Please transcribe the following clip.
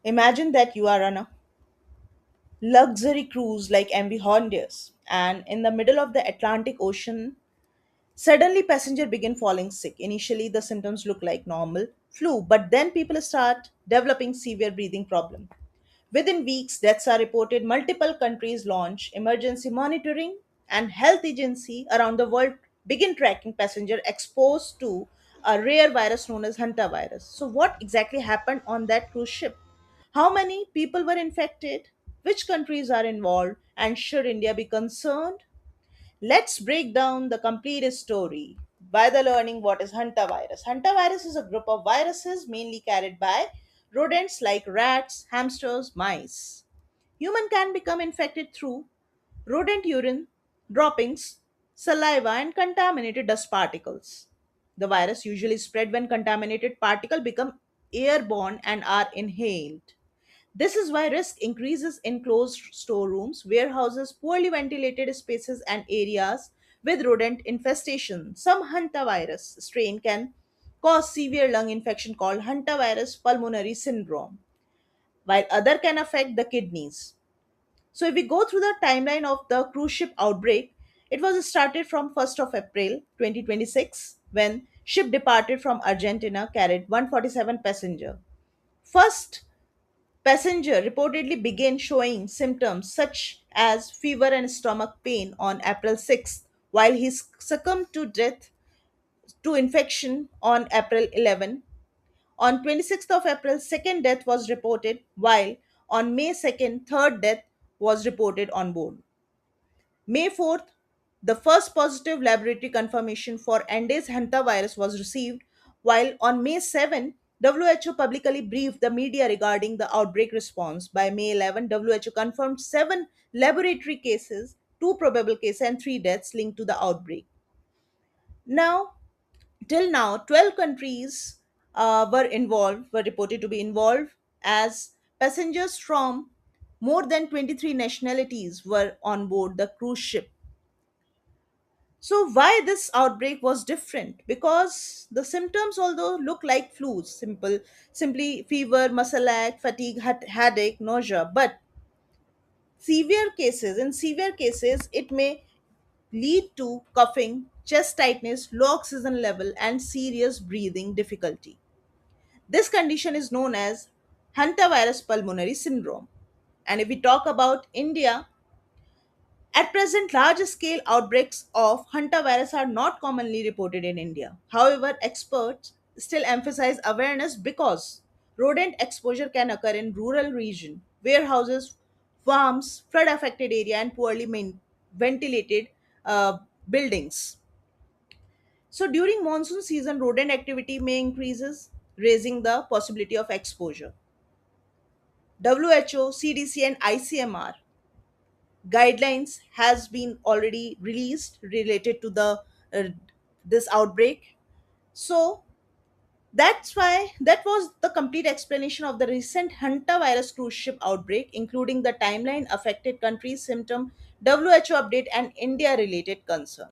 Imagine that you are on a luxury cruise like MV Honduras, and in the middle of the Atlantic Ocean, suddenly passenger begin falling sick. Initially, the symptoms look like normal flu, but then people start developing severe breathing problem. Within weeks, deaths are reported. Multiple countries launch emergency monitoring, and health agency around the world begin tracking passenger exposed to a rare virus known as hantavirus. So, what exactly happened on that cruise ship? How many people were infected? Which countries are involved? And should India be concerned? Let's break down the complete story by the learning what is hantavirus. Hantavirus is a group of viruses mainly carried by rodents like rats, hamsters, mice. Human can become infected through rodent urine, droppings, saliva, and contaminated dust particles. The virus usually spread when contaminated particles become airborne and are inhaled. This is why risk increases in closed storerooms, warehouses, poorly ventilated spaces, and areas with rodent infestation. Some hantavirus strain can cause severe lung infection called hantavirus pulmonary syndrome, while other can affect the kidneys. So if we go through the timeline of the cruise ship outbreak, it was started from 1st of April 2026 when ship departed from Argentina carried 147 passenger. First passenger reportedly began showing symptoms such as fever and stomach pain on April 6th, while he succumbed to death to infection on April 11. On 26th of April, second death was reported, while on May 2nd, third death was reported on board. May 4th, the first positive laboratory confirmation for Andes hantavirus was received, while on May 7, WHO publicly briefed the media regarding the outbreak response. By May 11, WHO confirmed 7 laboratory cases, 2 probable cases, and 3 deaths linked to the outbreak. Now, till now, 12 countries were reported to be involved as passengers from more than 23 nationalities were on board the cruise ship. So why this outbreak was different? Because the symptoms, although look like flus, simply fever, muscle ache, fatigue, headache, nausea, but severe cases, it may lead to coughing, chest tightness, low oxygen level, and serious breathing difficulty. This condition is known as hantavirus pulmonary syndrome. And if we talk about India, at present, large scale outbreaks of hantavirus are not commonly reported in India. However, experts still emphasize awareness because rodent exposure can occur in rural region, warehouses, farms, flood affected area, and poorly ventilated uh, buildings. So during monsoon season, rodent activity may increases, raising the possibility of exposure. WHO, CDC, and ICMR guidelines has been already released related to the uh, this outbreak. So that's why that was the complete explanation of the recent hantavirus cruise ship outbreak, including the timeline, affected countries, symptom, WHO update, and India related concern.